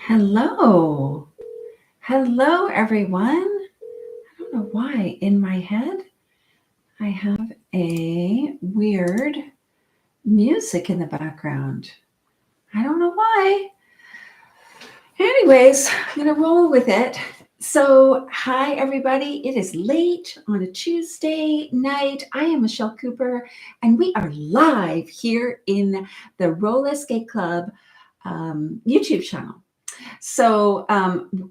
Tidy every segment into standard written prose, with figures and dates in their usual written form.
Hello. Hello, everyone. I don't know why in my head I have a weird music in the background. I don't know why. Anyways, I'm going to roll with it. So, hi, everybody. It is late on a Tuesday night. I am Michelle Cooper, and we are live here in the Rolla Skate Club YouTube channel. So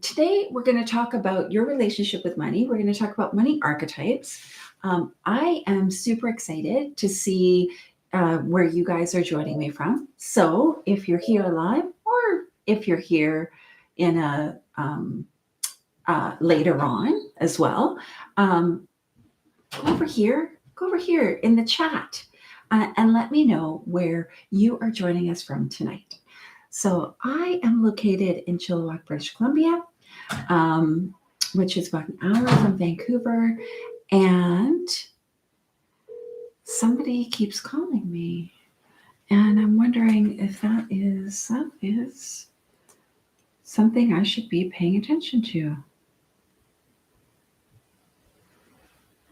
today we're going to talk about your relationship with money. We're going to talk about money archetypes. I am super excited to see where you guys are joining me from. So if you're here live or if you're here in a later on as well, go over here in the chat and let me know where you are joining us from tonight. So I am located in Chilliwack, British Columbia, which is about an hour from Vancouver. And somebody keeps calling me. And I'm wondering if that is something I should be paying attention to.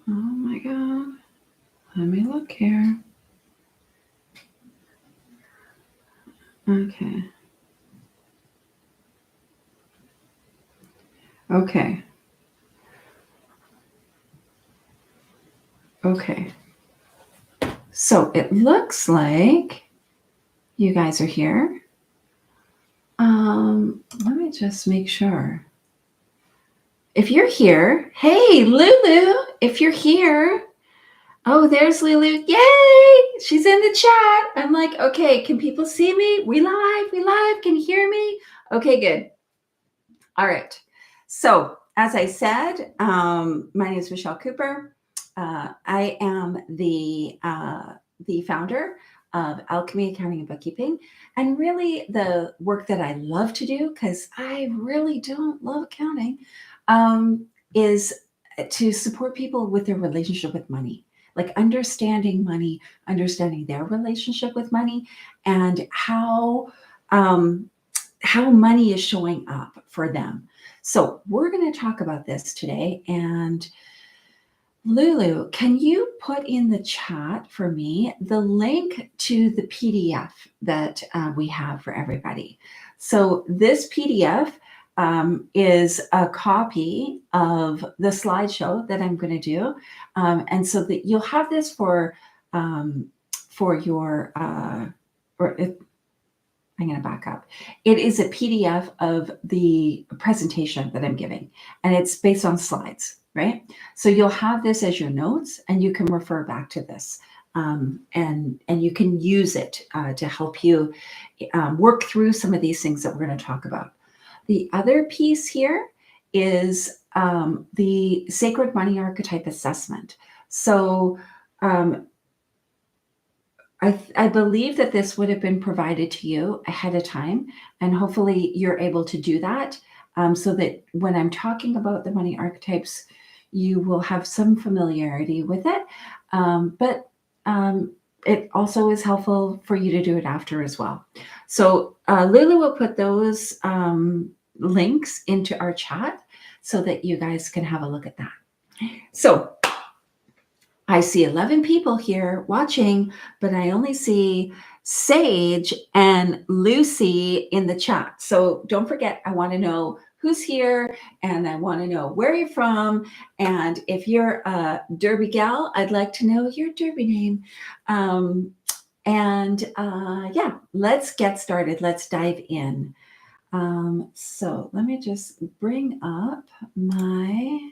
Oh my God. Let me look here. Okay. Okay. Okay. So it looks like you guys are here. Let me just make sure. If you're here, hey, Lulu, if you're here. Oh, there's Lulu. Yay! She's in the chat. I'm like, okay, can people see me? We live. Can you hear me? Okay, good. All right. So, as I said, my name is Michelle Cooper. I am the founder of Alchemy Accounting and Bookkeeping, and really the work that I love to do, because I really don't love accounting, is to support people with their relationship with money, like understanding money, understanding their relationship with money, and how money is showing up for them. So we're going to talk about this today. And Lulu, can you put in the chat for me the link to the PDF that we have for everybody? So this PDF is a copy of the slideshow that I'm going to do. And so that you'll have this for your, I'm going to back up. It is a PDF of the presentation that I'm giving, and it's based on slides, right? So you'll have this as your notes, and you can refer back to this, and you can use it to help you work through some of these things that we're going to talk about. The other piece here is the Sacred Money Archetype Assessment. So I believe that this would have been provided to you ahead of time, and hopefully you're able to do that so that when I'm talking about the money archetypes, you will have some familiarity with it. But it also is helpful for you to do it after as well. So Lulu will put those links into our chat so that you guys can have a look at that. So I see 11 people here watching, but I only see Sage and Lucy in the chat. So don't forget, I want to know who's here, and I want to know where you're from. And if you're a Derby gal, I'd like to know your Derby name. Yeah, let's get started. Let's dive in. So let me just bring up my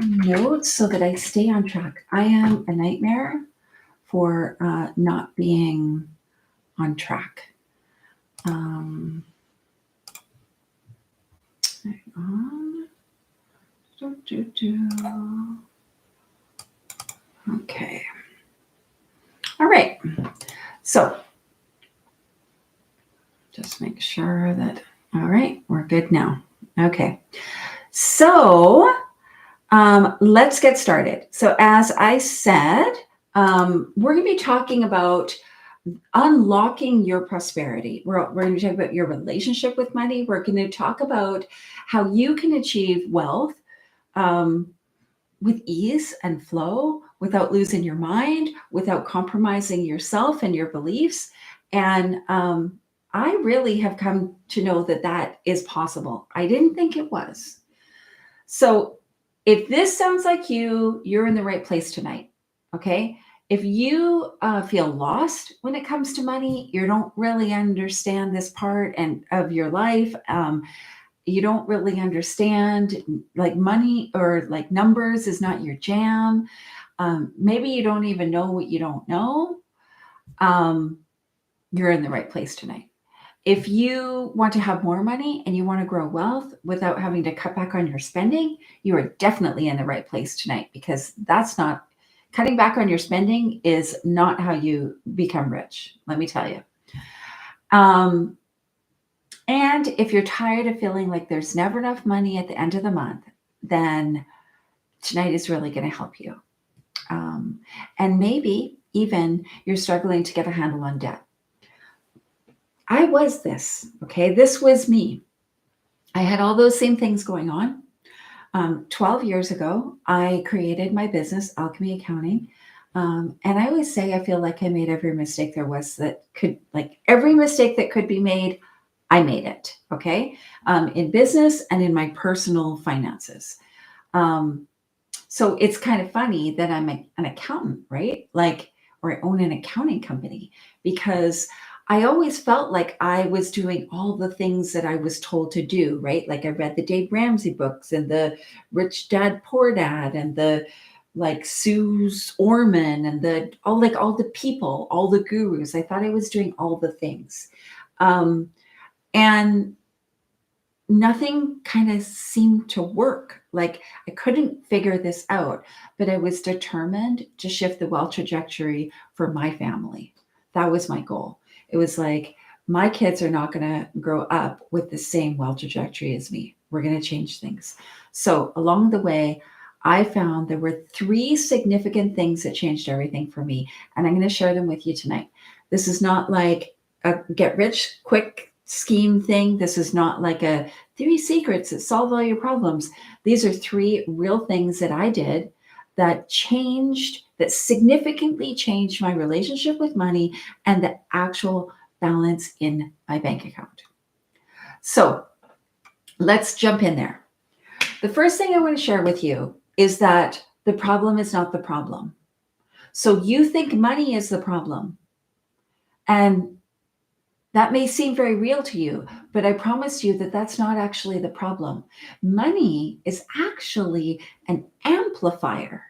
notes so that I stay on track. I am a nightmare for not being on track. Hang on. Okay. All right. So just make sure that, all right, we're good now. Okay. So let's get started. So as I said, we're going to be talking about unlocking your prosperity. We're going to talk about your relationship with money. We're going to talk about how you can achieve wealth with ease and flow without losing your mind, without compromising yourself and your beliefs. And I really have come to know that that is possible. I didn't think it was. So if this sounds like you're in the right place tonight. Okay. If you feel lost when it comes to money, you don't really understand this part and of your life. You don't really understand like money or like numbers is not your jam. Maybe you don't even know what you don't know. You're in the right place tonight. If you want to have more money and you want to grow wealth without having to cut back on your spending, you are definitely in the right place tonight, because that's not cutting back on your spending is not how you become rich. Let me tell you. And if you're tired of feeling like there's never enough money at the end of the month, then tonight is really going to help you. And maybe even you're struggling to get a handle on debt. I was this, okay? This was me. I had all those same things going on. 12 years ago, I created my business, Alchemy Accounting. And I always say I feel like I made every mistake there was that could, like every mistake that could be made, I made it, okay? In business and in my personal finances. So it's kind of funny that I'm an accountant, right? Like, or I own an accounting company, because I always felt like I was doing all the things that I was told to do, right? Like I read the Dave Ramsey books and the Rich Dad Poor Dad and the like Suze Orman and all the people, all the gurus. I thought I was doing all the things. And nothing kind of seemed to work. Like I couldn't figure this out, but I was determined to shift the wealth trajectory for my family. That was my goal. It was like, my kids are not going to grow up with the same wealth trajectory as me. We're going to change things. So along the way, I found there were 3 significant things that changed everything for me. And I'm going to share them with you tonight. This is not like a get rich quick scheme thing. This is not like a 3 secrets that solve all your problems. These are 3 real things that I did that significantly changed my relationship with money and the actual balance in my bank account. So let's jump in there. The first thing I want to share with you is that the problem is not the problem. So you think money is the problem. And that may seem very real to you, but I promise you that that's not actually the problem. Money is actually an amplifier.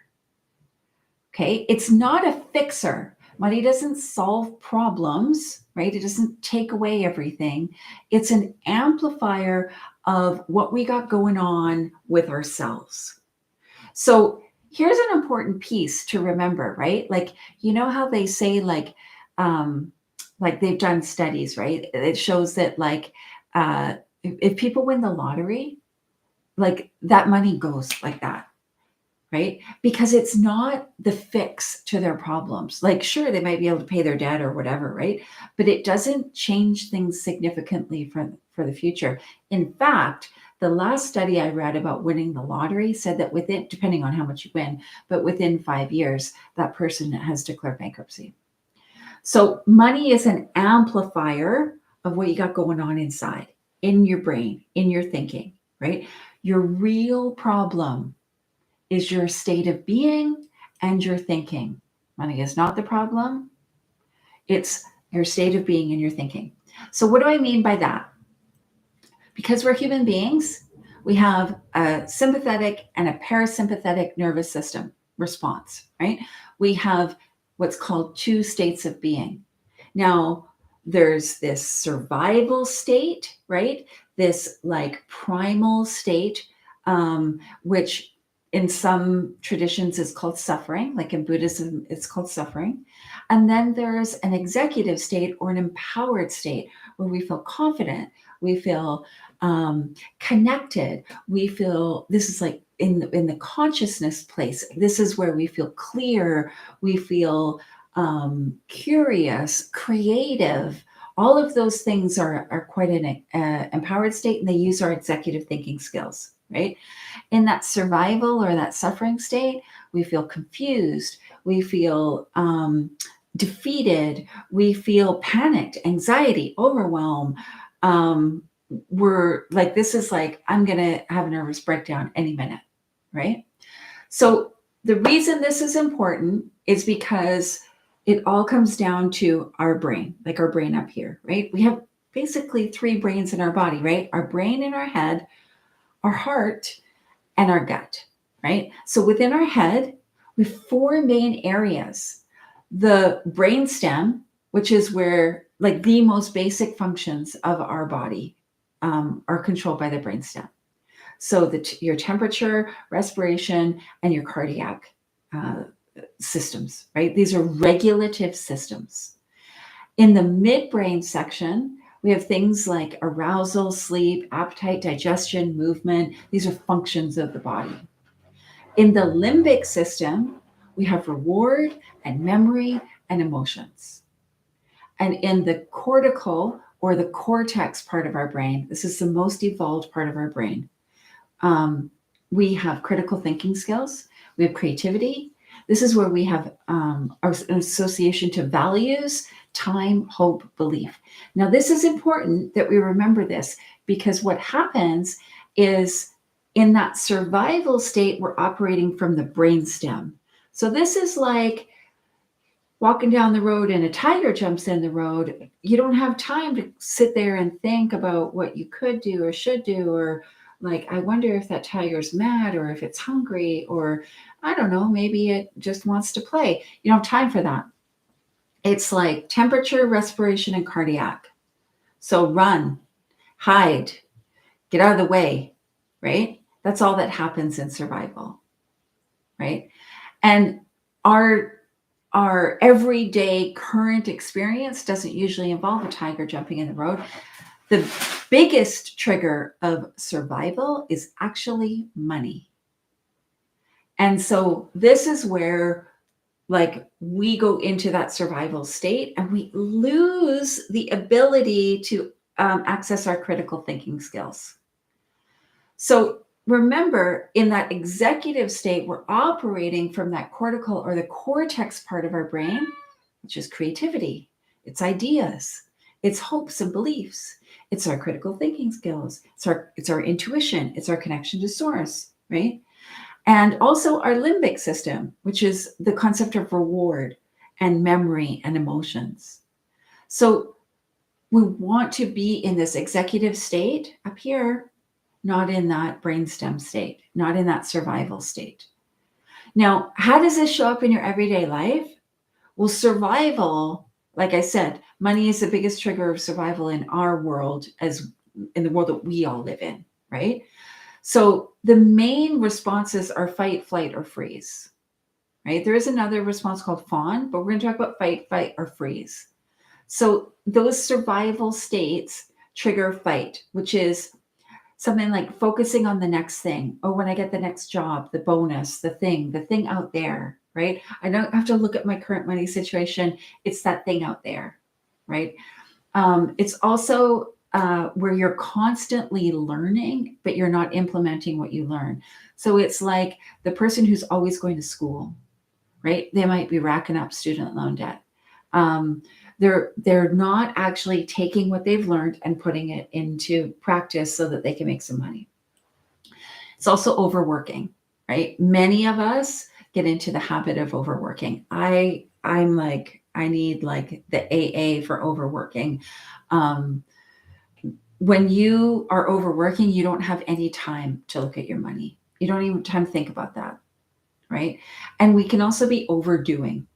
Okay, it's not a fixer. Money doesn't solve problems, right? It doesn't take away everything. It's an amplifier of what we got going on with ourselves. So here's an important piece to remember, right? Like, you know how they say like they've done studies, right? It shows that like if people win the lottery, like that money goes like that. Right? Because it's not the fix to their problems. Like, sure, they might be able to pay their debt or whatever, right? But it doesn't change things significantly for the future. In fact, the last study I read about winning the lottery said that within, depending on how much you win, but within 5 years, that person has declared bankruptcy. So money is an amplifier of what you got going on inside, in your brain, in your thinking, right? Your real problem is your state of being and your thinking. Money is not the problem. It's your state of being and your thinking. So what do I mean by that? Because we're human beings, we have a sympathetic and a parasympathetic nervous system response, right? We have what's called 2 states of being. Now, there's this survival state, right? This like primal state, which in some traditions is called suffering, like in Buddhism, it's called suffering. And then there's an executive state or an empowered state where we feel confident, we feel connected, we feel, this is like in the consciousness place. This is where we feel clear, we feel curious, creative. All of those things are quite an empowered state, and they use our executive thinking skills, right? In that survival or that suffering state, we feel confused, we feel defeated, we feel panicked, anxiety, overwhelm. We're like, this is like, I'm going to have a nervous breakdown any minute, right? So the reason this is important is because it all comes down to our brain, like our brain up here, right? We have basically three brains in our body, right? Our brain in our head, our heart, and our gut, right? So within our head, we have four main areas. The brainstem, which is where like the most basic functions of our body are controlled by the brainstem. So your temperature, respiration, and your cardiac uh, systems, right? These are regulative systems. In the midbrain section, we have things like arousal, sleep, appetite, digestion, movement. These are functions of the body. In the limbic system, we have reward and memory and emotions. And in the cortical or the cortex part of our brain, this is the most evolved part of our brain. We have critical thinking skills, we have creativity. This is where we have our association to values, time, hope, belief. Now, this is important that we remember this, because what happens is in that survival state, we're operating from the brainstem. So this is like walking down the road and a tiger jumps in the road. You don't have time to sit there and think about what you could do or should do, or like, I wonder if that tiger's mad or if it's hungry, or I don't know, maybe it just wants to play. You don't have time for that. It's like temperature, respiration, and cardiac. So run, hide, get out of the way, right? That's all that happens in survival, right? And our everyday current experience doesn't usually involve a tiger jumping in the road. The biggest trigger of survival is actually money. And so this is where like we go into that survival state and we lose the ability to access our critical thinking skills. So remember, in that executive state, we're operating from that cortical or the cortex part of our brain, which is creativity, it's ideas, it's hopes and beliefs, it's our critical thinking skills, it's our intuition, it's our connection to source, right? And also our limbic system, which is the concept of reward and memory and emotions. So we want to be in this executive state up here, not in that brainstem state, not in that survival state. Now, how does this show up in your everyday life? Well, survival, like I said, money is the biggest trigger of survival in our world, as in the world that we all live in, right? So the main responses are fight, flight, or freeze, right? There is another response called fawn, but we're going to talk about fight, fight, or freeze. So those survival states trigger fight, which is something like focusing on the next thing. Oh, when I get the next job, the bonus, the thing out there, right? I don't have to look at my current money situation. It's that thing out there, right? It's also where you're constantly learning, but you're not implementing what you learn. So it's like the person who's always going to school, right? They might be racking up student loan debt. They're not actually taking what they've learned and putting it into practice so that they can make some money. It's also overworking, right? Many of us get into the habit of overworking. I'm like, I need like the AA for overworking. When you are overworking, you don't have any time to look at your money. You don't even have time to think about that, right? And we can also be overdoing.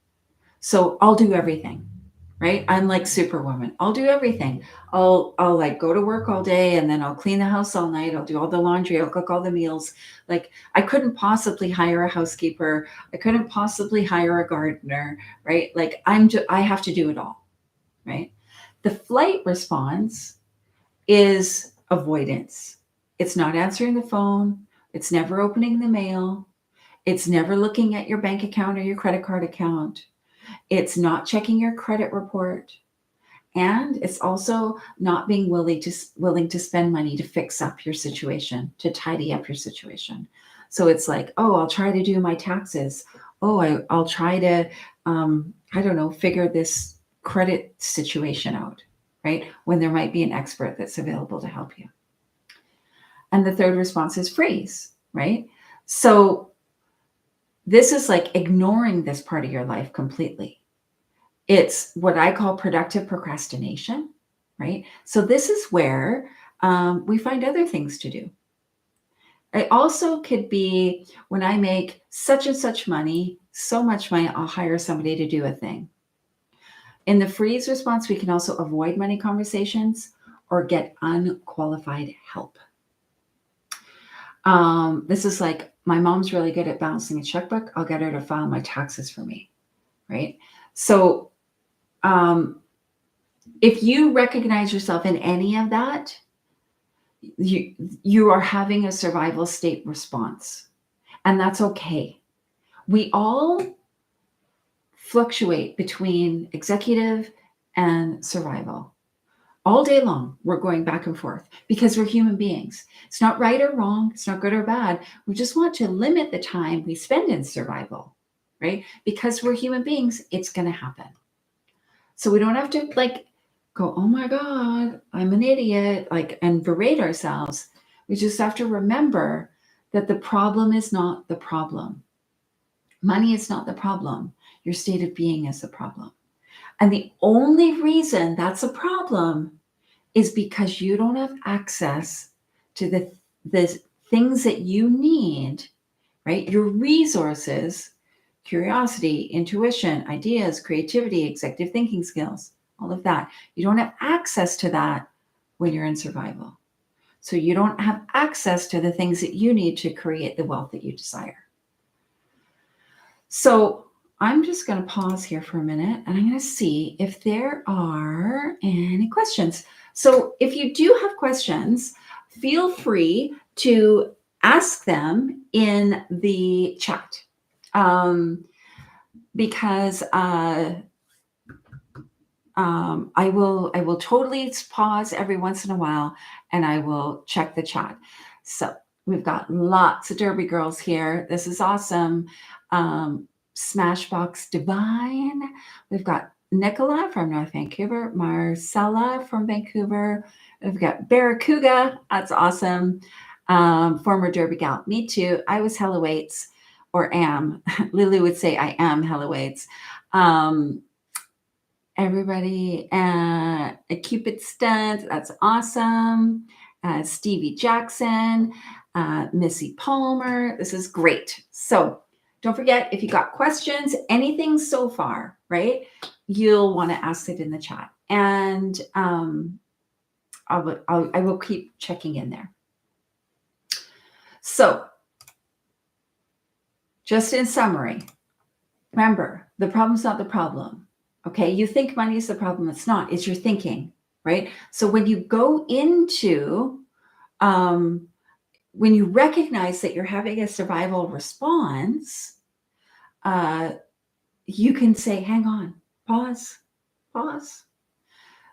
So I'll do everything, right? I'm like Superwoman. I'll do everything. I'll like go to work all day and then I'll clean the house all night. I'll do all the laundry. I'll cook all the meals. Like I couldn't possibly hire a housekeeper. I couldn't possibly hire a gardener, right? Like I have to do it all, right? The flight response is avoidance. It's not answering the phone. It's never opening the mail. It's never looking at your bank account or your credit card account. It's not checking your credit report. And it's also not being willing to spend money to fix up your situation, to tidy up your situation. So it's like, oh, I'll try to do my taxes. Oh, I'll try to, I don't know, figure this credit situation out, right? When there might be an expert that's available to help you. And the third response is freeze, right? So this is like ignoring this part of your life completely. It's what I call productive procrastination, right? So this is where we find other things to do. It also could be when I make such and such money, so much money, I'll hire somebody to do a thing. In the freeze response, we can also avoid money conversations or get unqualified help. This is like, my mom's really good at balancing a checkbook. I'll get her to file my taxes for me, right? So if you recognize yourself in any of that, you are having a survival state response, and that's okay. We all fluctuate between executive and survival. All day long, we're going back and forth because we're human beings. It's not right or wrong. It's not good or bad. We just want to limit the time we spend in survival, right? Because we're human beings, it's going to happen. So we don't have to like go, oh my God, I'm an idiot, like, and berate ourselves. We just have to remember that the problem is not the problem. Money is not the problem. Your state of being is the problem. And the only reason that's a problem is because you don't have access to the things that you need, right? Your resources, curiosity, intuition, ideas, creativity, executive thinking skills, all of that. You don't have access to that when you're in survival. So you don't have access to the things that you need to create the wealth that you desire. So I'm just going to pause here for a minute and I'm going to see if there are any questions. So if you do have questions, feel free to ask them in the chat. Because I will totally pause every once in a while and I will check the chat. So we've got lots of Derby girls here. This is awesome. Smashbox Divine. We've got Nicola from North Vancouver, Marcella from Vancouver. We've got Barracuda. That's awesome. Former Derby gal. Me too. I was hella weights. Or am. Lily would say I am hella weights. Everybody, a Cupid stunt, that's awesome. Stevie Jackson, Missy Palmer, this is great. So don't forget, if you got questions, anything so far, right, you'll want to ask it in the chat. And I will keep checking in there. So just in summary, remember, the problem's not the problem. Okay, you think money is the problem. It's not. It's your thinking, right? So when you go into, when you recognize that you're having a survival response, you can say, hang on, pause.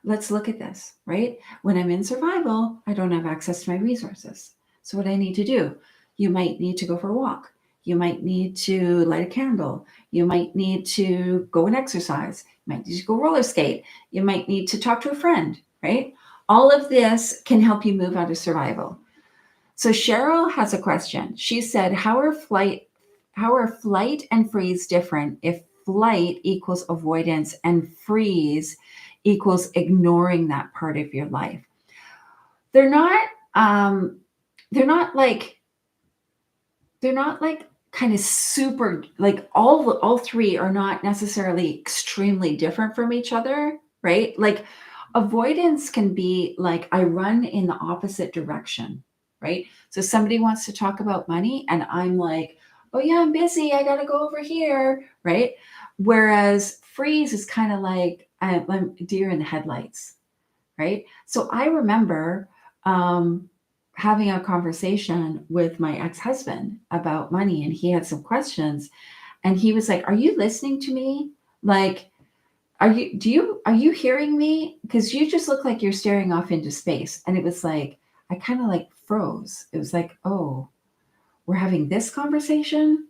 Let's look at this, right? When I'm in survival, I don't have access to my resources. So what I need to do, you might need to go for a walk. You might need to light a candle. You might need to go and exercise. You might need to go roller skate. You might need to talk to a friend, right? All of this can help you move out of survival. So Cheryl has a question. She said, how are flight and freeze different if flight equals avoidance and freeze equals ignoring that part of your life? They're not like kind of super, like all three are not necessarily extremely different from each other, right? Like avoidance can be like, I run in the opposite direction, right? So somebody wants to talk about money and I'm like, oh yeah, I'm busy. I got to go over here, right? Whereas freeze is kind of like, I'm deer in the headlights, right? So I remember, having a conversation with my ex-husband about money, and he had some questions and he was like, are you listening to me? Like, are you hearing me? Because you just look like you're staring off into space. And it was like, I kind of like froze. It was like, oh, we're having this conversation.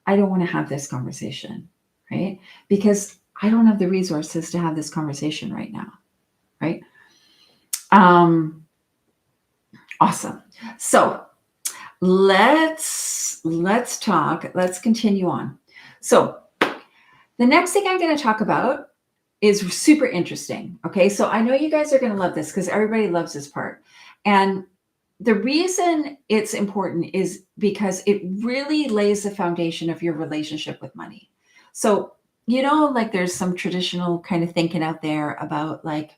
I don't want to have this conversation, right? Because I don't have the resources to have this conversation right now, right? Awesome. So let's talk. Let's continue on. So the next thing I'm going to talk about is super interesting. Okay, so I know you guys are going to love this because everybody loves this part, and the reason it's important is because it really lays the foundation of your relationship with money. So, like there's some traditional kind of thinking out there about like,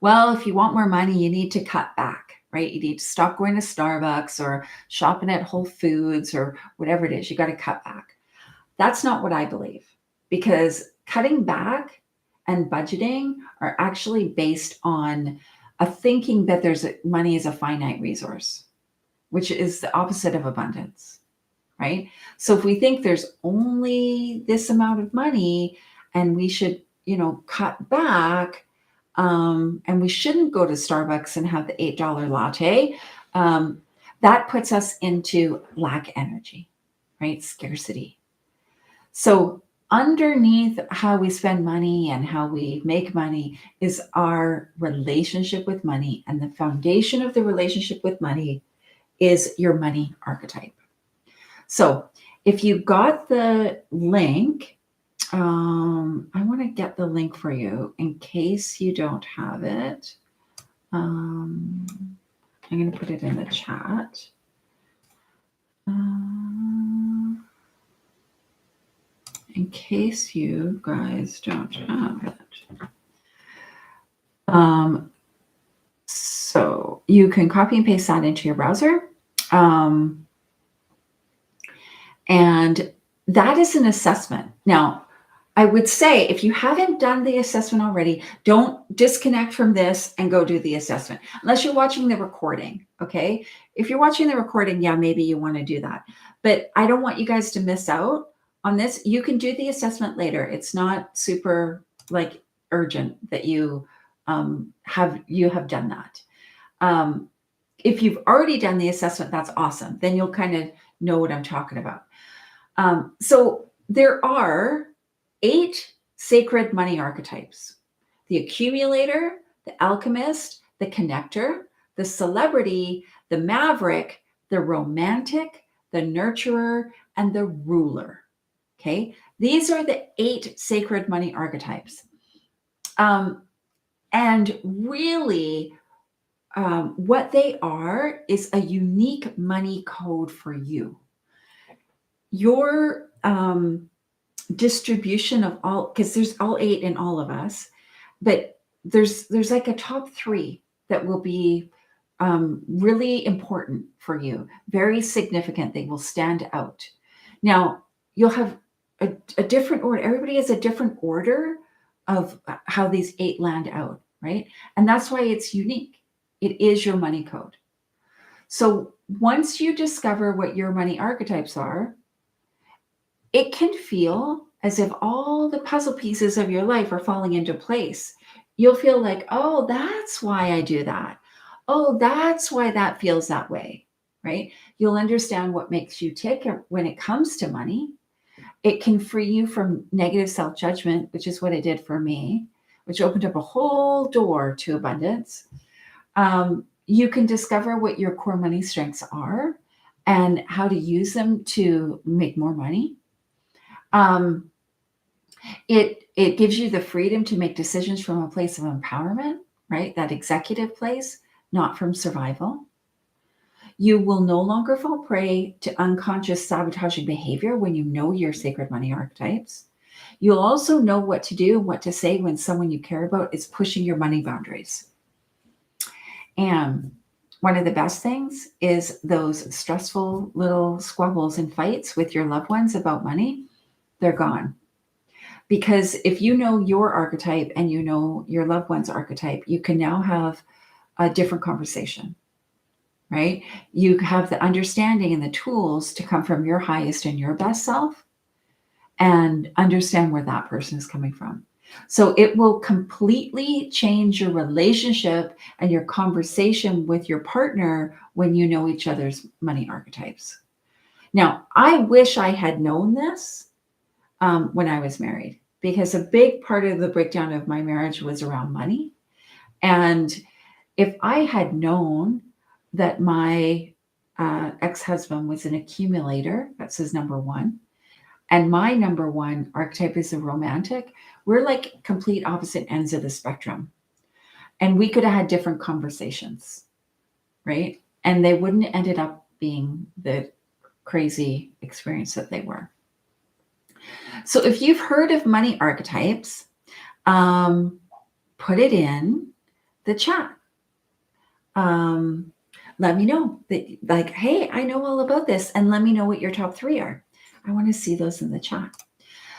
well, if you want more money, you need to cut back, right? You need to stop going to Starbucks or shopping at Whole Foods or whatever it is. You got to cut back. That's not what I believe, because cutting back and budgeting are actually based on a thinking that money is a finite resource, which is the opposite of abundance, right? So if we think there's only this amount of money and we should, cut back, and we shouldn't go to Starbucks and have the $8 latte, that puts us into lack energy, right? Scarcity. So underneath how we spend money and how we make money is our relationship with money. And the foundation of the relationship with money is your money archetype. So if you got the link, I want to get the link for you in case you don't have it. I'm going to put it in the chat. In case you guys don't have it. So you can copy and paste that into your browser. And that is an assessment. Now, I would say if you haven't done the assessment already, don't disconnect from this and go do the assessment unless you're watching the recording. Okay. If you're watching the recording, yeah, maybe you want to do that. But I don't want you guys to miss out on this. You can do the assessment later. It's not super like urgent that you have done that. If you've already done the assessment, that's awesome. Then you'll kind of know what I'm talking about. So there are 8 sacred money archetypes: the accumulator, the alchemist, the connector, the celebrity, the maverick, the romantic, the nurturer, and the ruler. Okay. These are the 8 sacred money archetypes. And really, what they are is a unique money code for you. Your distribution of all, because there's all 8 in all of us, but there's like a top 3 that will be really important for you, very significant. They will stand out. Now you'll have a different order. Everybody has a different order of how these 8 land out, right? And that's why it's unique. It is your money code. So once you discover what your money archetypes are, it can feel as if all the puzzle pieces of your life are falling into place. You'll feel like, oh, that's why I do that. Oh, that's why that feels that way, right? You'll understand what makes you tick when it comes to money. It can free you from negative self-judgment, which is what it did for me, which opened up a whole door to abundance. You can discover what your core money strengths are and how to use them to make more money. It gives you the freedom to make decisions from a place of empowerment, right? That executive place, not from survival. You will no longer fall prey to unconscious sabotaging behavior when you know your sacred money archetypes. You'll also know what to do and what to say when someone you care about is pushing your money boundaries. And one of the best things is those stressful little squabbles and fights with your loved ones about money, they're gone. Because if you know your archetype and you know your loved one's archetype, you can now have a different conversation, right? You have the understanding and the tools to come from your highest and your best self and understand where that person is coming from. So it will completely change your relationship and your conversation with your partner when you know each other's money archetypes. Now, I wish I had known this when I was married, because a big part of the breakdown of my marriage was around money. And if I had known that my ex-husband was an accumulator, that's his number one, and my number one archetype is a romantic, we're like complete opposite ends of the spectrum. And we could have had different conversations, right? And they wouldn't have ended up being the crazy experience that they were. So if you've heard of money archetypes, put it in the chat. Let me know that, like, hey, I know all about this, and let me know what your top 3 are. I want to see those in the chat.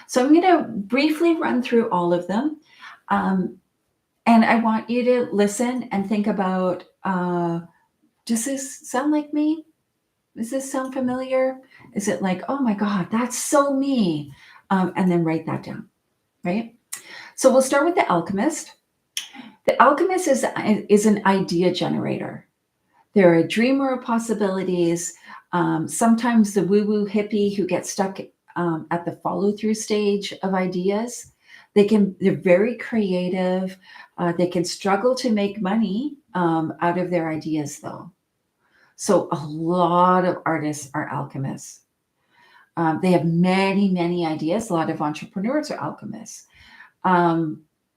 So I'm going to briefly run through all of them. And I want you to listen and think about, does this sound like me? Does this sound familiar? Is it like, oh my God, that's so me? And then write that down, right? So we'll start with the alchemist. The alchemist is an idea generator. They're a dreamer of possibilities. Sometimes the woo-woo hippie who gets stuck at the follow-through stage of ideas. They're very creative. They can struggle to make money out of their ideas, though. So a lot of artists are alchemists. They have many, many ideas. A lot of entrepreneurs are alchemists.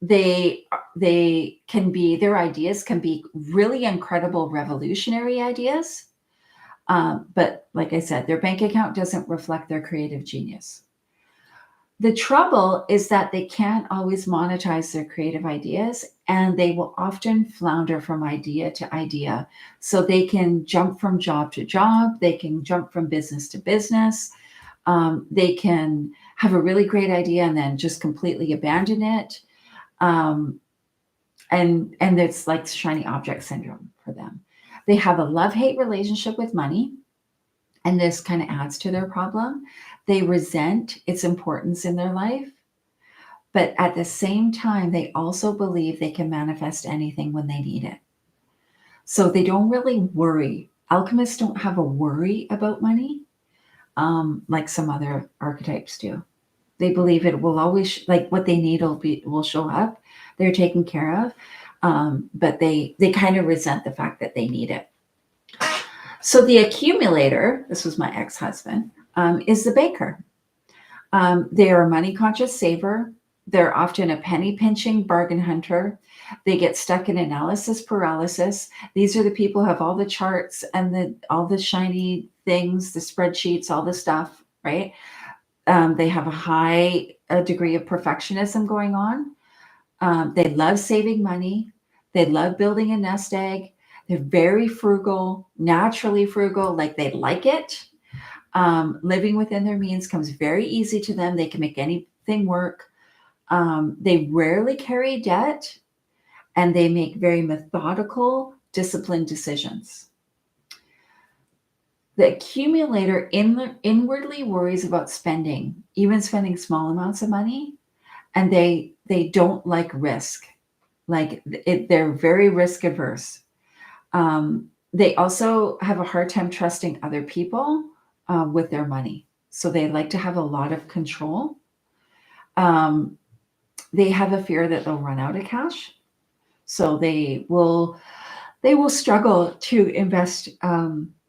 Their ideas can be really incredible revolutionary ideas. But like I said, their bank account doesn't reflect their creative genius. The trouble is that they can't always monetize their creative ideas, and they will often flounder from idea to idea. So they can jump from job to job. They can jump from business to business. They can have a really great idea and then just completely abandon it. And it's like shiny object syndrome for them. They have a love-hate relationship with money, and this kind of adds to their problem. They resent its importance in their life, but at the same time, they also believe they can manifest anything when they need it. So they don't really worry. Alchemists don't have a worry about money like some other archetypes do. They believe it will always, like what they need will show up. They're taken care of, but they kind of resent the fact that they need it. So the accumulator, this was my ex-husband, is the baker. They are a money-conscious saver. They're often a penny-pinching bargain hunter. They get stuck in analysis paralysis. These are the people who have all the charts and all the shiny things, the spreadsheets, all the stuff, right? They have a high degree of perfectionism going on. They love saving money. They love building a nest egg. They're very frugal, naturally frugal, like they like it. Living within their means comes very easy to them. They can make anything work. They rarely carry debt, and they make very methodical, disciplined decisions. The accumulator inwardly worries about spending, even spending small amounts of money, and they don't like risk. They're very risk averse. They also have a hard time trusting other people with their money. So they like to have a lot of control. They have a fear that they'll run out of cash. So they will struggle to invest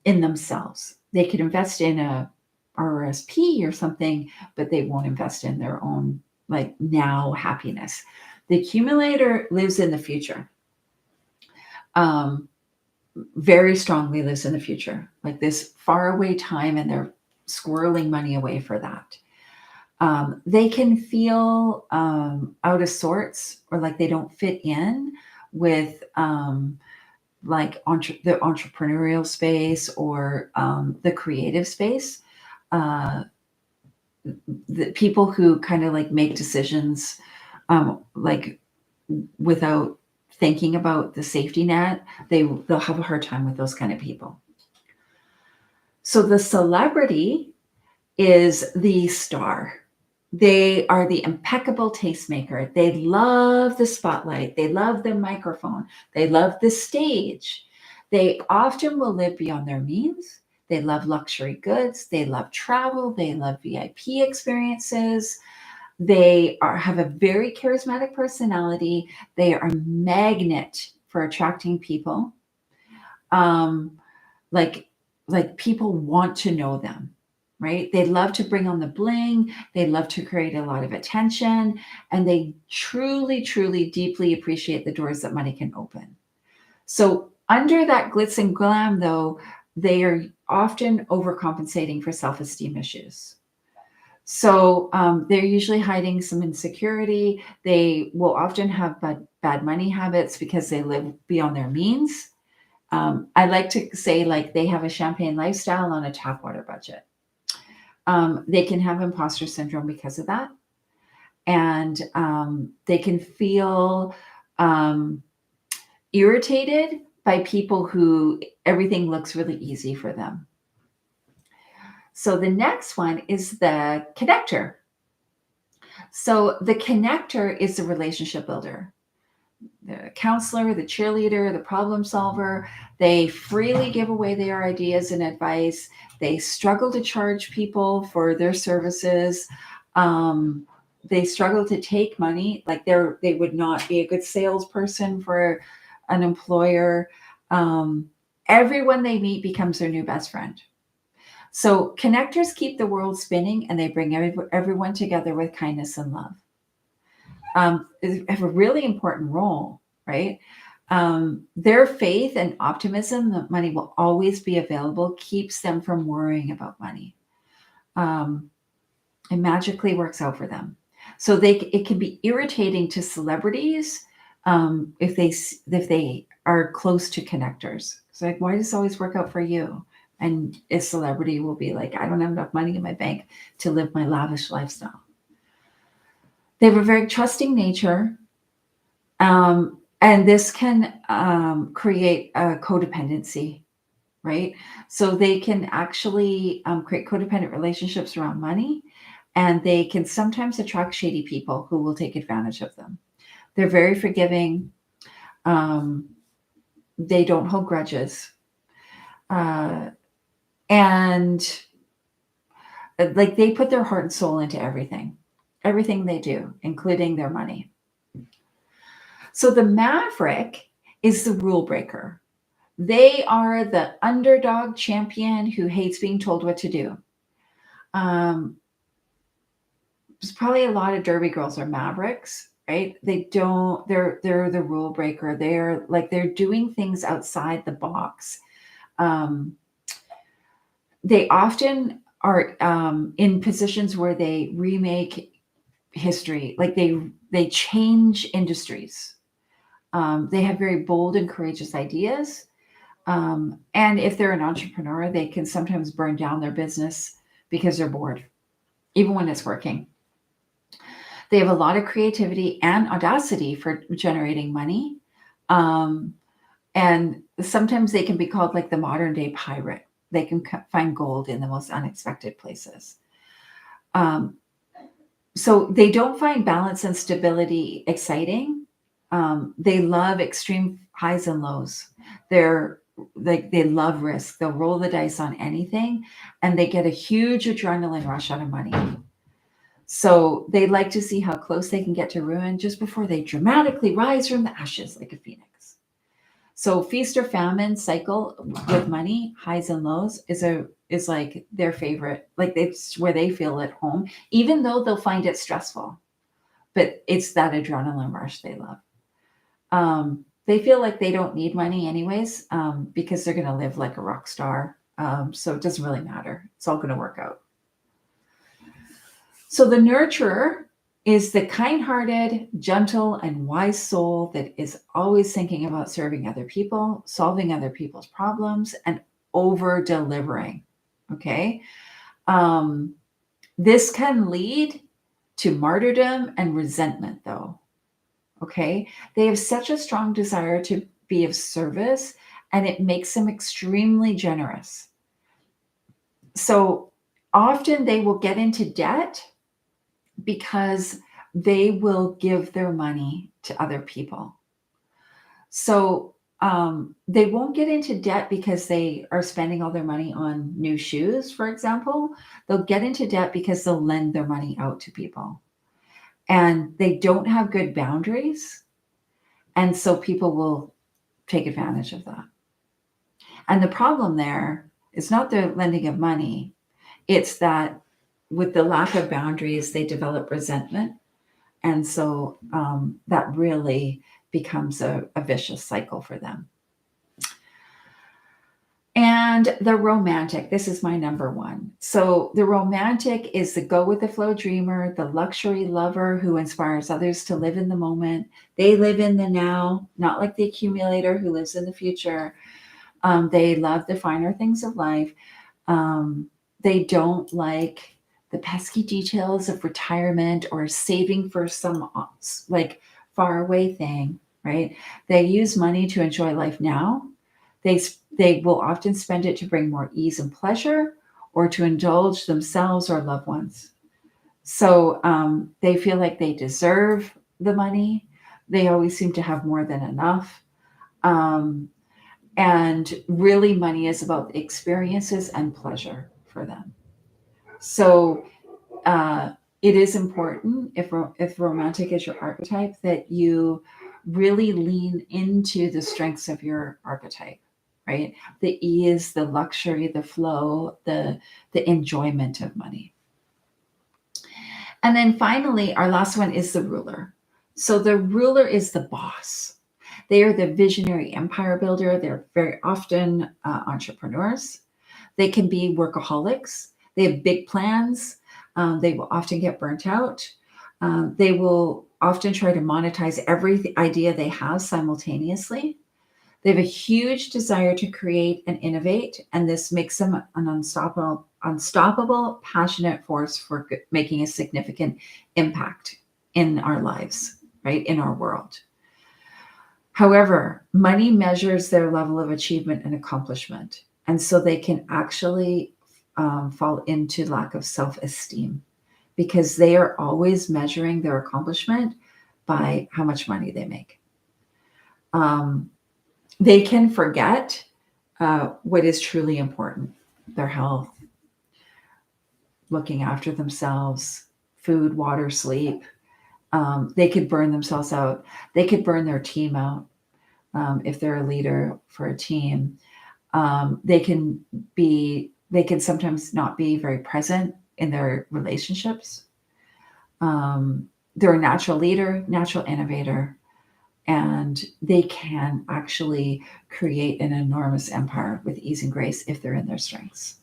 in themselves. They could invest in a RRSP or something, but they won't invest in their own like now happiness. The accumulator lives in the future. Very strongly lives in the future, like this far away time, and they're squirreling money away for that. They can feel out of sorts, or like they don't fit in with like the entrepreneurial space or the creative space. The people who kind of like make decisions like without thinking about the safety net, they'll have a hard time with those kind of people. So the celebrity is the star. They are the impeccable tastemaker. They love the spotlight. They love the microphone. They love the stage. They often will live beyond their means. They love luxury goods. They love travel. They love VIP experiences. Have a very charismatic personality. They are a magnet for attracting people. Um, like people want to know them, right? They love to bring on the bling. They love to create a lot of attention, and they truly, truly, deeply appreciate the doors that money can open. So under that glitz and glam, though, they are often overcompensating for self-esteem issues. So they're usually hiding some insecurity. They will often have bad money habits because they live beyond their means. I like to say, like, they have a champagne lifestyle on a tap water budget. They can have imposter syndrome because of that. And they can feel um, irritated by people who everything looks really easy for them. So the next one is the connector. So the connector is the relationship builder, the counselor, the cheerleader, the problem solver. They freely give away their ideas and advice. They struggle to charge people for their services. They struggle to take money. Like they would not be a good salesperson for an employer. Everyone they meet becomes their new best friend. So connectors keep the world spinning, and they bring everyone together with kindness and love. Have a really important role, right? Their faith and optimism that money will always be available keeps them from worrying about money. It magically works out for them. So it can be irritating to celebrities if they are close to connectors. It's like, why does this always work out for you? And a celebrity will be like, I don't have enough money in my bank to live my lavish lifestyle. They have a very trusting nature. And this can create a codependency, right? So they can actually create codependent relationships around money, and they can sometimes attract shady people who will take advantage of them. They're very forgiving. They don't hold grudges. And like they put their heart and soul into everything they do, including their money. So the maverick is the rule breaker. They are the underdog champion who hates being told what to do. There's probably a lot of derby girls are mavericks, right? They're the rule breaker. They're doing things outside the box. They often are in positions where they remake history, like they change industries. They have very bold and courageous ideas. And if they're an entrepreneur, they can sometimes burn down their business because they're bored, even when it's working. They have a lot of creativity and audacity for generating money. And sometimes they can be called like the modern day pirate. They can find gold in the most unexpected places. So they don't find balance and stability exciting. They love extreme highs and lows. They love risk. They'll roll the dice on anything, and they get a huge adrenaline rush out of money. So they like to see how close they can get to ruin just before they dramatically rise from the ashes like a phoenix. So feast or famine cycle with money, highs and lows, is like their favorite. Like it's where they feel at home, even though they'll find it stressful. But it's that adrenaline rush they love. They feel like they don't need money anyways, because they're going to live like a rock star. So it doesn't really matter. It's all going to work out. So the nurturer is the kind-hearted, gentle, and wise soul that is always thinking about serving other people, solving other people's problems, and over-delivering. Okay? This can lead to martyrdom and resentment, though. Okay? They have such a strong desire to be of service, and it makes them extremely generous. So often they will get into debt because they will give their money to other people. So they won't get into debt because they are spending all their money on new shoes, for example. They'll get into debt because they'll lend their money out to people. And they don't have good boundaries. And so people will take advantage of that. And the problem there is not the lending of money, it's that with the lack of boundaries, they develop resentment. And so that really becomes a vicious cycle for them. And the romantic, this is my number one. So the romantic is the go with the flow dreamer, the luxury lover who inspires others to live in the moment. They live in the now, not like the accumulator who lives in the future. They love the finer things of life. They don't like the pesky details of retirement or saving for some like far away thing, right? They use money to enjoy life now. They will often spend it to bring more ease and pleasure or to indulge themselves or loved ones. So they feel like they deserve the money. They always seem to have more than enough. And really, money is about experiences and pleasure for them. So it is important if romantic is your archetype that you really lean into the strengths of your archetype, right? The ease, the luxury, the flow, the enjoyment of money. And then finally, our last one is the ruler. So the ruler is the boss. They are the visionary empire builder. They're very often entrepreneurs. They can be workaholics. They have big plans. They will often get burnt out. They will often try to monetize every idea they have simultaneously. They have a huge desire to create and innovate, and this makes them an unstoppable, passionate force for making a significant impact in our lives, right? In our world. However, money measures their level of achievement and accomplishment. And so they can actually fall into lack of self-esteem because they are always measuring their accomplishment by how much money they make. They can forget what is truly important: their health, looking after themselves, food, water, sleep. They could burn themselves out. They could burn their team out if they're a leader for a team. They can sometimes not be very present in their relationships. They're a natural leader, natural innovator, and they can actually create an enormous empire with ease and grace if they're in their strengths.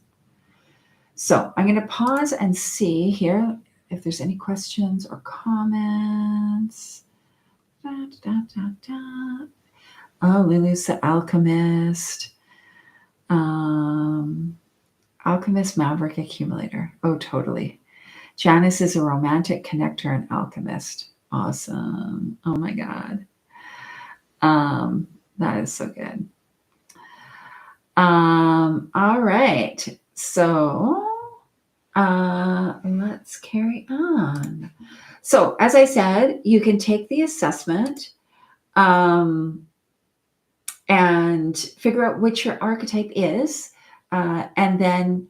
So I'm going to pause and see here if there's any questions or comments. Oh, Lulu's the alchemist. Alchemist, maverick, accumulator. Oh, totally. Janice is a romantic connector and alchemist. Awesome. Oh my God. That is so good. All right. So let's carry on. So as I said, you can take the assessment and figure out which your archetype is. And then,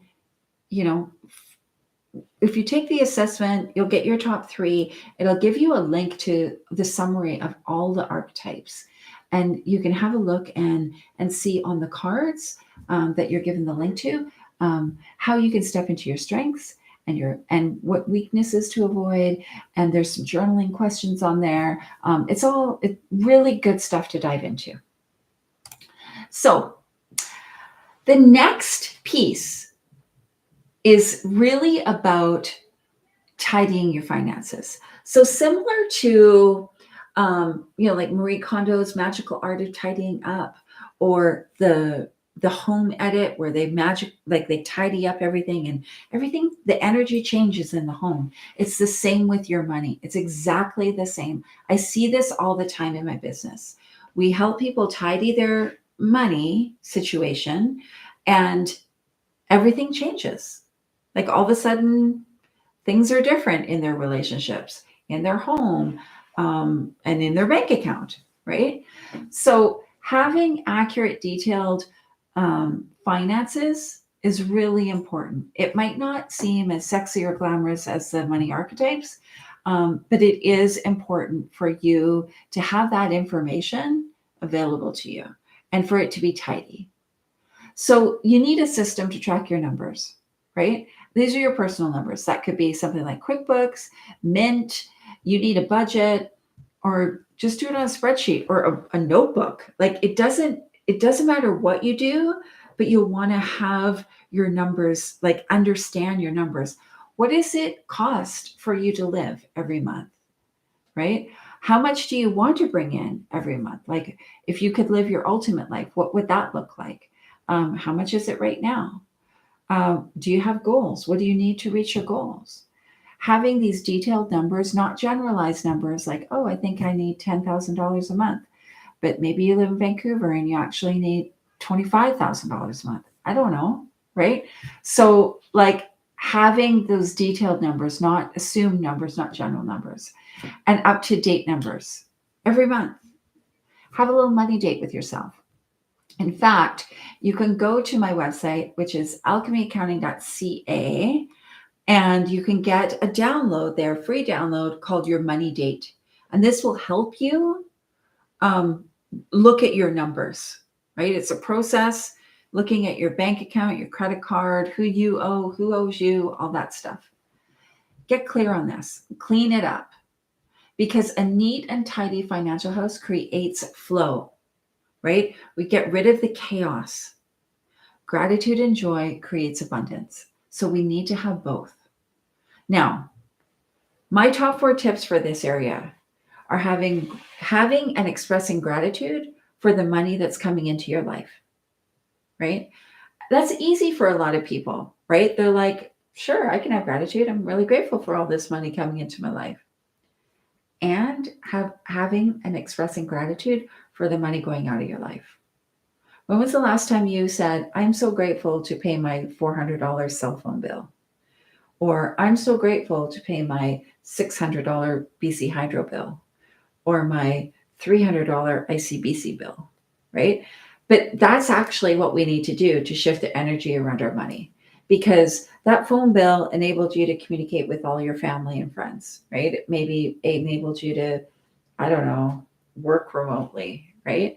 if you take the assessment, you'll get your top 3. It'll give you a link to the summary of all the archetypes. And you can have a look and see on the cards that you're given the link to how you can step into your strengths and what weaknesses to avoid. And there's some journaling questions on there. It's really good stuff to dive into. So the next piece is really about tidying your finances. So similar to, like Marie Kondo's magical art of tidying up, or the home edit where they tidy up everything and everything, the energy changes in the home. It's the same with your money. It's exactly the same. I see this all the time in my business. We help people tidy their money situation and everything changes. Like all of a sudden things are different in their relationships, in their home, and in their bank account, right? So having accurate, detailed finances is really important. It might not seem as sexy or glamorous as the money archetypes, but it is important for you to have that information available to you and for it to be tidy. So you need a system to track your numbers, right? These are your personal numbers. That could be something like QuickBooks, Mint. You need a budget, or just do it on a spreadsheet or a notebook. Like it doesn't matter what you do, but you'll want to have your numbers, like understand your numbers. What does it cost for you to live every month, right? How much do you want to bring in every month? Like if you could live your ultimate life, what would that look like? How much is it right now? Do you have goals? What do you need to reach your goals? Having these detailed numbers, not generalized numbers like, oh, I think I need $10,000 a month, but maybe you live in Vancouver and you actually need $25,000 a month. I don't know, right? So, like having those detailed numbers, not assumed numbers, not general numbers, and up to date numbers every month. Have a little money date with yourself. In fact, you can go to my website, which is alchemyaccounting.ca, and you can get a download there, free download called your money date. And this will help you um, look at your numbers, right? It's a process looking at your bank account, your credit card, who you owe, who owes you, all that stuff. Get clear on this, clean it up, because a neat and tidy financial house creates flow, right? We get rid of the chaos. Gratitude and joy creates abundance. So we need to have both. Now, my top 4 tips for this area are having and expressing gratitude for the money that's coming into your life, right? That's easy for a lot of people, right? They're like, sure, I can have gratitude. I'm really grateful for all this money coming into my life. And having and expressing gratitude for the money going out of your life. When was the last time you said, I'm so grateful to pay my $400 cell phone bill? Or I'm so grateful to pay my $600 BC Hydro bill, or my $300 ICBC bill, right? But that's actually what we need to do to shift the energy around our money, because that phone bill enabled you to communicate with all your family and friends, right? It maybe enabled you to, I don't know, work remotely, right?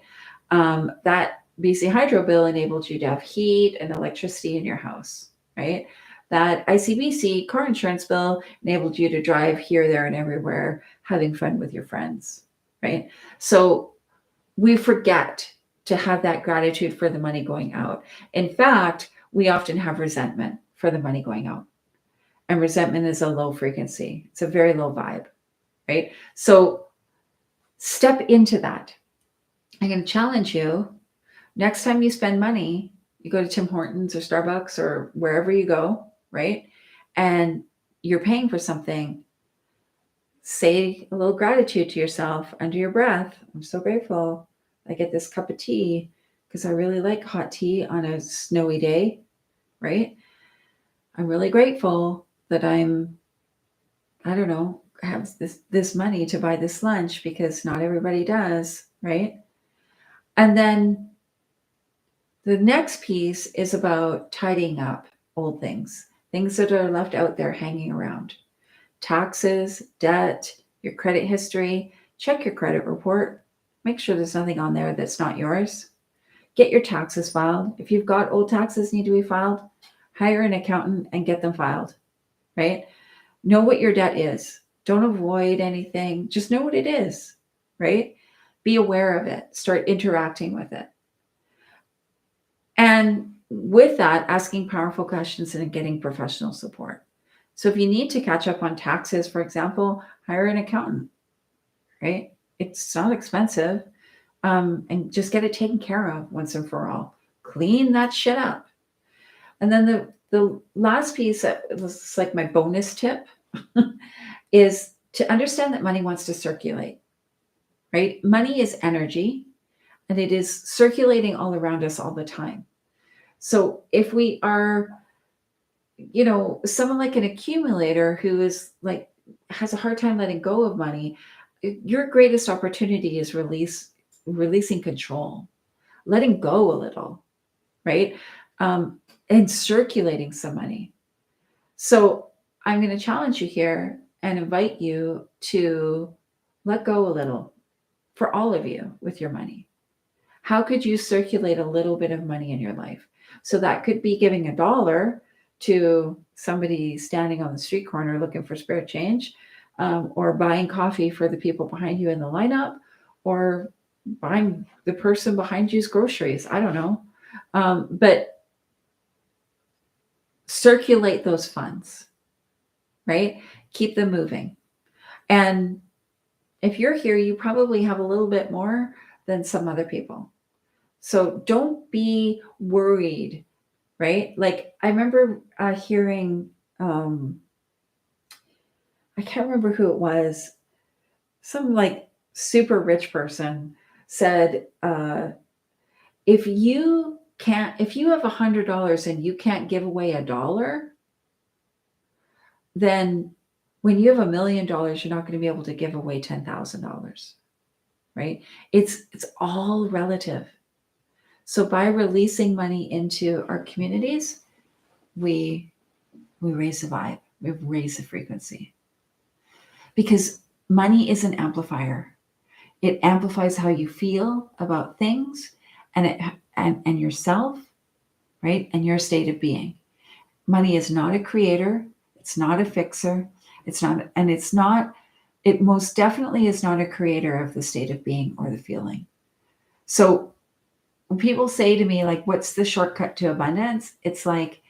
That BC Hydro bill enabled you to have heat and electricity in your house, right? That ICBC car insurance bill enabled you to drive here, there, and everywhere, having fun with your friends, right? So we forget to have that gratitude for the money going out. In fact, we often have resentment for the money going out. And resentment is a low frequency. It's a very low vibe, right? So step into that. I'm going to challenge you. Next time you spend money, you go to Tim Hortons or Starbucks or wherever you go, right? And you're paying for something, say a little gratitude to yourself under your breath. I'm so grateful I get this cup of tea because I really like hot tea on a snowy day, right? I'm really grateful that I don't know, have this money to buy this lunch because not everybody does, right? And then the next piece is about tidying up old things that are left out there hanging around. Taxes, debt, your credit history. Check your credit report. Make sure there's nothing on there that's not yours. Get your taxes filed. If you've got old taxes need to be filed, hire an accountant and get them filed, right? Know what your debt is. Don't avoid anything. Just know what it is, right? Be aware of it. Start interacting with it. And with that, asking powerful questions and getting professional support. So if you need to catch up on taxes, for example, hire an accountant, right? It's not expensive. And just get it taken care of once and for all. Clean that shit up. And then the last piece that was like my bonus tip is to understand that money wants to circulate, right? Money is energy and it is circulating all around us all the time. So if we are someone like an accumulator who is like has a hard time letting go of money, your greatest opportunity is releasing control, letting go a little, right? And circulating some money. So I'm going to challenge you here and invite you to let go a little for all of you with your money. How could you circulate a little bit of money in your life? So that could be giving $1 to somebody standing on the street corner looking for spare change, or buying coffee for the people behind you in the lineup, or buying the person behind you's groceries. I don't know. But circulate those funds, right? Keep them moving. And if you're here, you probably have a little bit more than some other people. So don't be worried, right? Like I remember hearing, I can't remember who it was, some like super rich person said, if you have $100 and you can't give away $1, then when you have $1 million, you're not going to be able to give away $10,000, right? It's all relative. So by releasing money into our communities, we raise the vibe, we raise the frequency. Because money is an amplifier. It amplifies how you feel about things and yourself, right? And your state of being. Money is not a creator, it's not a fixer, it most definitely is not a creator of the state of being or the feeling. So when people say to me, like, what's the shortcut to abundance? It's like,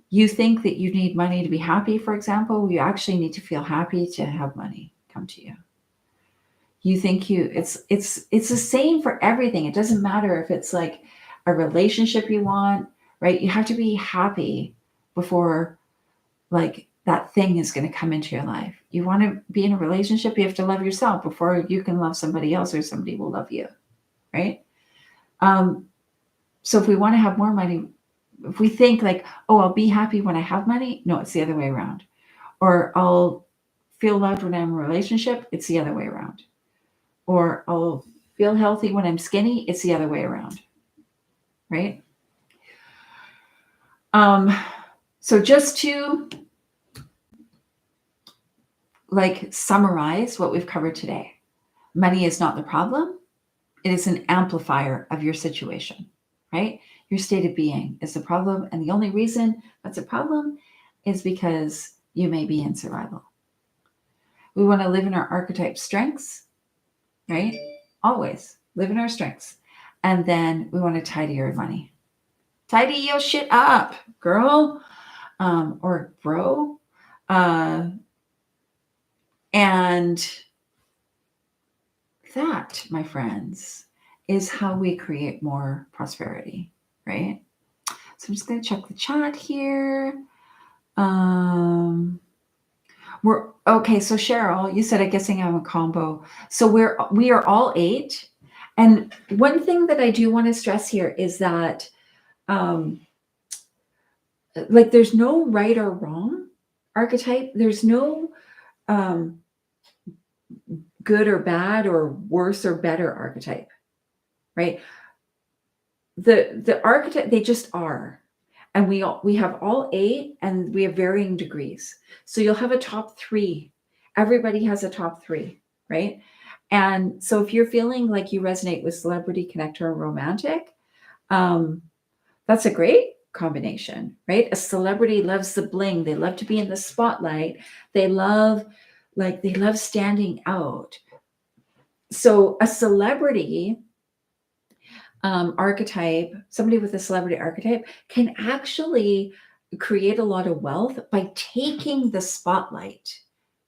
you think that you need money to be happy, for example. You actually need to feel happy to have money come to you. You think it's the same for everything. It doesn't matter if it's like a relationship you want, right? You have to be happy before like that thing is going to come into your life. You want to be in a relationship, you have to love yourself before you can love somebody else or somebody will love you, right? So if we want to have more money, if we think like, oh, I'll be happy when I have money, no, it's the other way around. Or I'll feel loved when I'm in a relationship, it's the other way around. Or I'll feel healthy when I'm skinny, it's the other way around, right? So just to like summarize what we've covered today, money is not the problem. It is an amplifier of your situation, right? Your state of being is the problem. And the only reason that's a problem is because you may be in survival. We want to live in our archetype strengths, right? Always live in our strengths. And then we want to tidy your money. Tidy your shit up, girl, or bro. And that, my friends, is how we create more prosperity, right? So I'm just going to check the chat here. We're okay. So Cheryl, you said, I'm guessing I'm a combo. So we are all 8. And one thing that I do want to stress here is that, like, there's no right or wrong archetype. There's no good or bad or worse or better archetype, right? The archetype, they just are. And we have all 8 and we have varying degrees. So you'll have a top 3. Everybody has a top 3, right? And so if you're feeling like you resonate with celebrity, connector, or romantic, that's a great combination, right? A celebrity loves the bling. They love to be in the spotlight. They love standing out. So a celebrity archetype, somebody with a celebrity archetype can actually create a lot of wealth by taking the spotlight,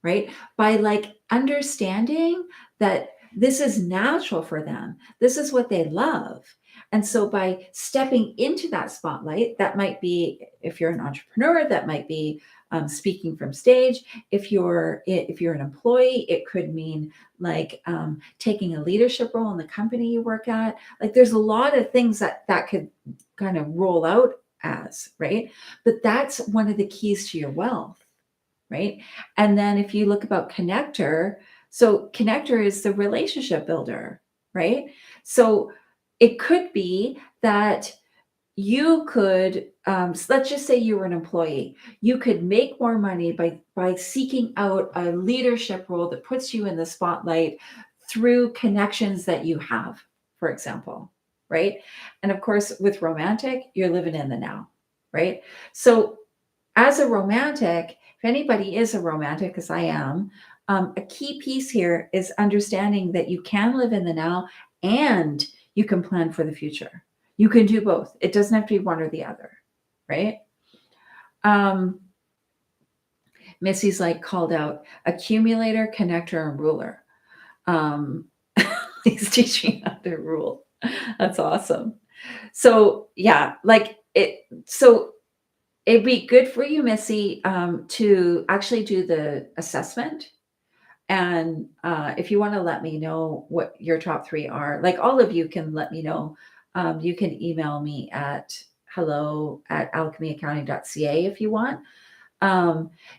right? By like understanding that this is natural for them. This is what they love. And so by stepping into that spotlight, that might be, if you're an entrepreneur, that might be speaking from stage. If you're an employee, it could mean like taking a leadership role in the company you work at. Like there's a lot of things that could kind of roll out as, right? But that's one of the keys to your wealth, right? And then if you look about connector, so connector is the relationship builder, right? So it could be that you could, let's just say you were an employee, you could make more money by seeking out a leadership role that puts you in the spotlight through connections that you have, for example, right? And of course, with romantic, you're living in the now, right? So as a romantic, if anybody is a romantic, as I am, a key piece here is understanding that you can live in the now and you can plan for the future. You can do both. It doesn't have to be one or the other, right? Um, Missy's like called out accumulator, connector, and ruler. He's teaching how to rule. That's awesome. So yeah, like it. So it'd be good for you, Missy, to actually do the assessment. And if you want to let me know what your top three are, like all of you can let me know. You can email me at hello@alchemyaccounting.ca if you want,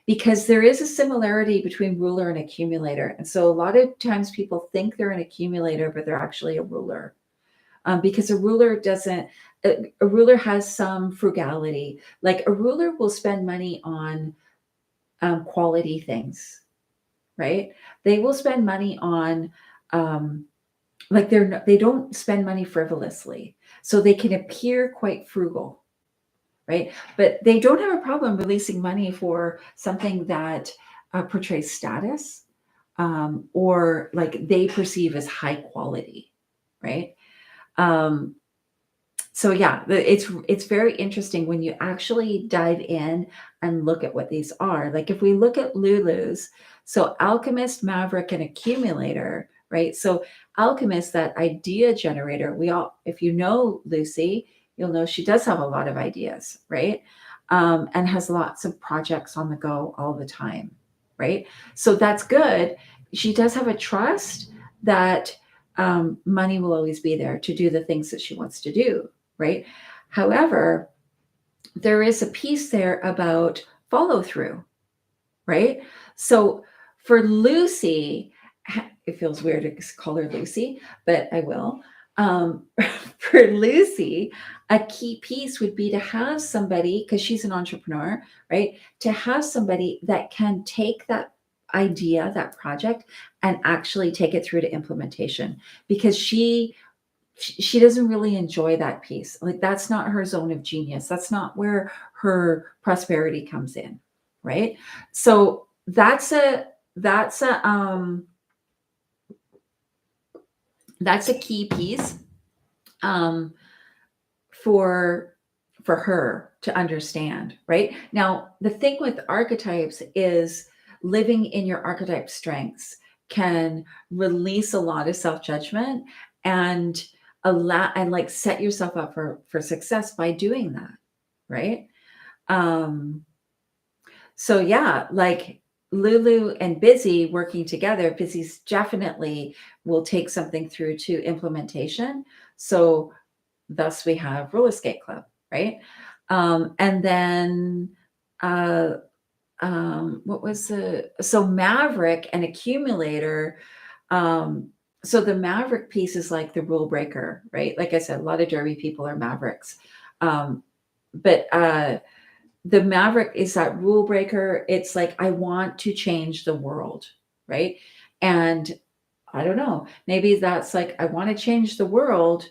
because there is a similarity between ruler and accumulator. And so a lot of times people think they're an accumulator, but they're actually a ruler. Because a ruler doesn't, a ruler has some frugality. Like a ruler will spend money on quality things, right? They will spend money on, like they don't spend money frivolously. So they can appear quite frugal, right? But they don't have a problem releasing money for something that portrays status, or like they perceive as high quality, right? Um, so yeah, it's very interesting when you actually dive in and look at what these are. Like if we look at Lulu's, so alchemist, maverick, and accumulator, right? So alchemist, that idea generator, we all, if you know Lucy, you'll know she does have a lot of ideas, right? And has lots of projects on the go all the time, right? So that's good. She does have a trust that money will always be there to do the things that she wants to do, right? However, there is a piece there about follow through, right? So for Lucy, it feels weird to call her Lucy, but I will. For Lucy, a key piece would be to have somebody, because she's an entrepreneur, right? To have somebody that can take that idea, that project, and actually take it through to implementation, because she doesn't really enjoy that piece. Like that's not her zone of genius. That's not where her prosperity comes in, right? So that's a key piece um, for for her to understand, right? Now, the thing with archetypes is living in your archetype strengths can release a lot of self-judgment and allow and like set yourself up for success by doing that, right? Um, so yeah, like Lulu and Busy working together, Busy's definitely will take something through to implementation. So thus we have Roller Skate Club, right? And then uh, what was the so Maverick and Accumulator. Um, so the Maverick piece is like the rule breaker, right? Like I said, a lot of Derby people are Mavericks. Um, but the Maverick is that rule breaker. It's like, I want to change the world, right? And I don't know, maybe that's like, I want to change the world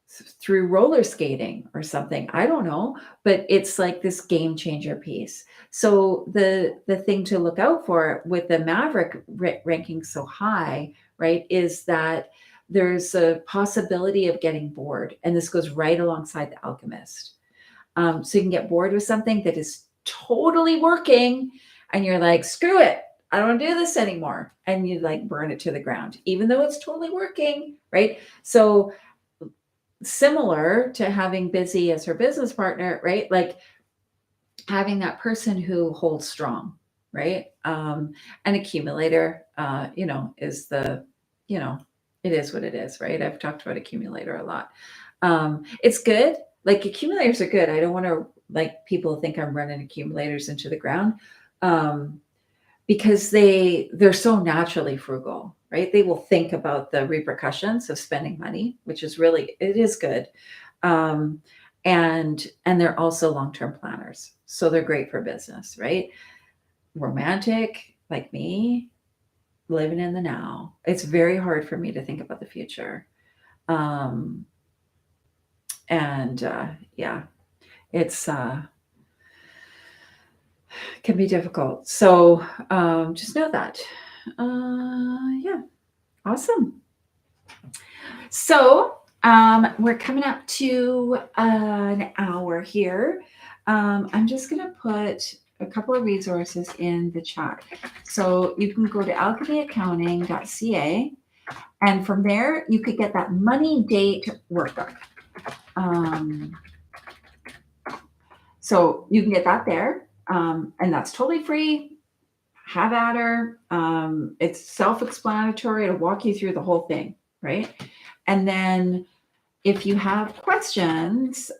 through roller skating or something. I don't know, but it's like this game changer piece. So the thing to look out for with the Maverick ranking so high, right, is that there's a possibility of getting bored, and this goes right alongside the Alchemist. So you can get bored with something that is totally working, and you're like, screw it, I don't want to do this anymore, and you like burn it to the ground, even though it's totally working, right? So similar to having Busy as her business partner, right? Like having that person who holds strong, right? An accumulator, is the, it is what it is, right? I've talked about accumulator a lot. It's good. like accumulators are good. I don't want to like people think I'm running accumulators into the ground. Because they're so naturally frugal, right? They will think about the repercussions of spending money, which is really it is good. Um, and they're also long-term planners. So they're great for business, right? Romantic like me, living in the now. It's very hard for me to think about the future. Um, and yeah, it's can be difficult. So just know that. Yeah, awesome. So we're coming up to an hour here. I'm just going to put a couple of resources in the chat. So you can go to alchemyaccounting.ca, and from there you could get that money date workbook. So you can get that there, and that's totally free. Have at her. It's self-explanatory. It'll walk you through the whole thing, right? And then if you have questions,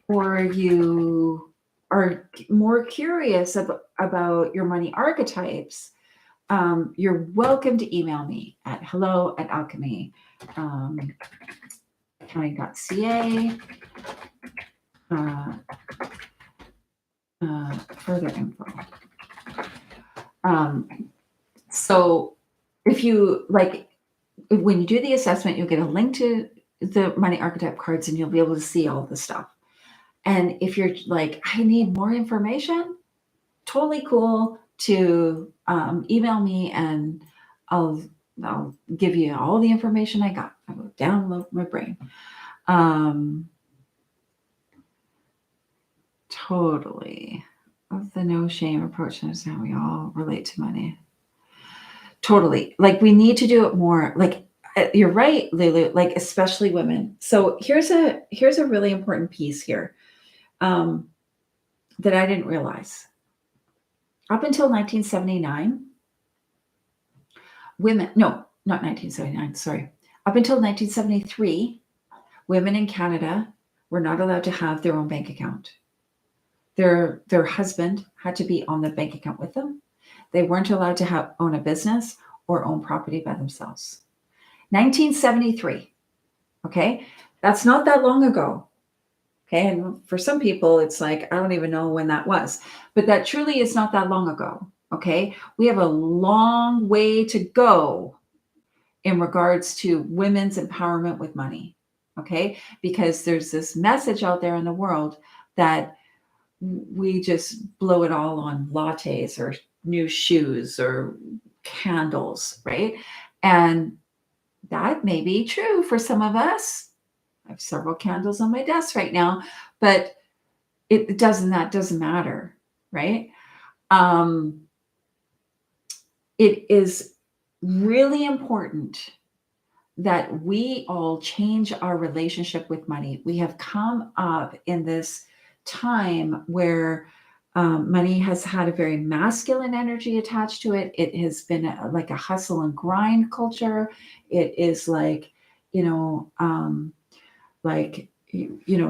or you are more curious about your money archetypes, you're welcome to email me at hello@alchemy.ca. Further info. So if you like, when you do the assessment, you'll get a link to the money archetype cards and you'll be able to see all the stuff. And if you're like, I need more information, totally cool to email me and I'll give you all the information I got. I will download my brain. Totally. Of the no shame approach is how we all relate to money. Totally. Like we need to do it more. Like you're right, Lulu, like especially women. So here's a really important piece here that I didn't realize. Up until 1979, women, no, not 1979, sorry. Up until 1973, women in Canada were not allowed to have their own bank account. Their husband had to be on the bank account with them. They weren't allowed to own a business or own property by themselves. 1973. Okay. That's not that long ago. Okay. And for some people, it's like, I don't even know when that was, but that truly is not that long ago. Okay. We have a long way to go in regards to women's empowerment with money. Okay. Because there's this message out there in the world that we just blow it all on lattes or new shoes or candles, right? And that may be true for some of us. I have several candles on my desk right now, but that doesn't matter, right? It is really important that we all change our relationship with money. We have come up in this time where money has had a very masculine energy attached to it. It has been like a hustle and grind culture. It is like,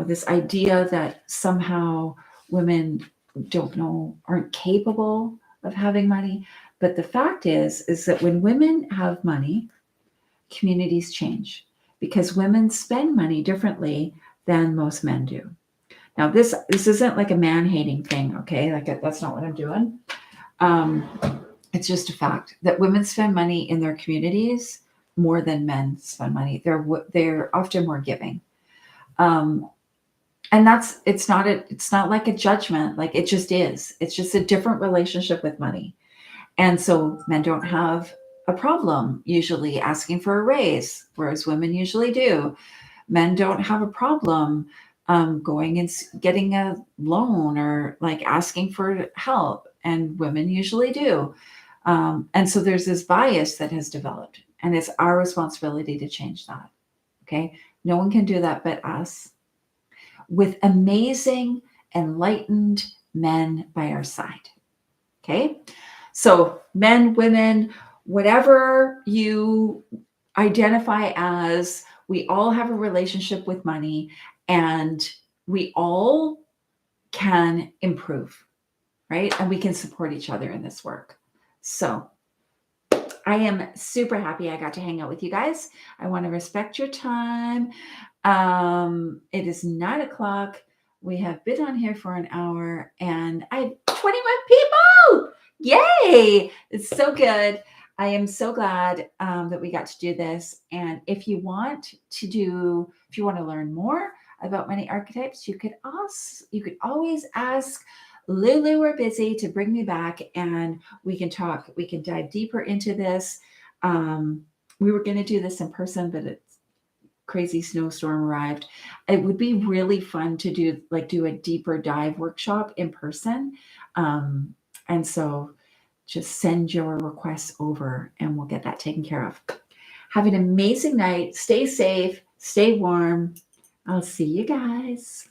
this idea that somehow women aren't capable of having money. But the fact is that when women have money, communities change because women spend money differently than most men do. Now, this isn't like a man-hating thing, okay? Like that's not what I'm doing. It's just a fact that women spend money in their communities more than men spend money. They're often more giving, and it's not like a judgment. Like it just is. It's just a different relationship with money, and so men don't have a problem usually asking for a raise, whereas women usually do. Men don't have a problem going and getting a loan or like asking for help, and women usually do. And so there's this bias that has developed, and it's our responsibility to change that. Okay. No one can do that but us, with amazing, enlightened men by our side. Okay. So men, women, whatever you identify as, We all have a relationship with money, and we all can improve, right? And we can support each other in this work. So I am super happy I got to hang out with you guys. I want to respect your time. It is 9 o'clock. We have been on here for an hour and I have 21 people. Yay! It's so good. I am so glad that we got to do this. And if you want to learn more about money archetypes, you could always ask Lulu or Busy to bring me back and we can talk. We can dive deeper into this. We were going to do this in person, but it's crazy snowstorm arrived. It would be really fun to do a deeper dive workshop in person. And so just send your requests over and we'll get that taken care of. Have an amazing night. Stay safe, stay warm. I'll see you guys.